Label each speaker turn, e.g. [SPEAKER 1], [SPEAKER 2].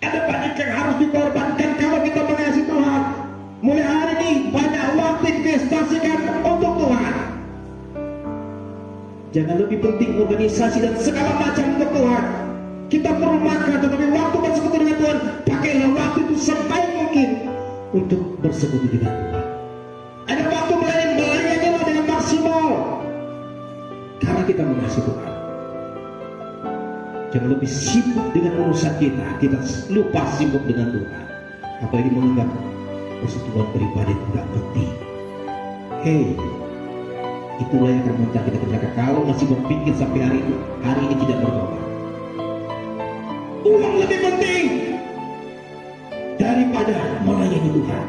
[SPEAKER 1] Ada banyak yang harus dikorbankan kalau kita mengasihi Tuhan. Mulai hari ini banyak waktu investasikan untuk Tuhan. Jangan lebih penting organisasi dan segala macam untuk Tuhan. Kita perlu makan, tetapi waktu bersekutu dengan Tuhan, pakailah waktu itu sebaik mungkin untuk bersekutu dengan Tuhan. Ada waktu melayani dengan maksimal karena kita mengasihi Tuhan. Jangan lebih sibuk dengan urusan kita lupa sibuk dengan Tuhan. Apalagi menganggap persekutuan pribadi tidak penting. Itulah yang akan memecah kita ketika kalau masih berpikir sampai hari ini tidak bertobat. Uang lebih penting daripada melayani Tuhan.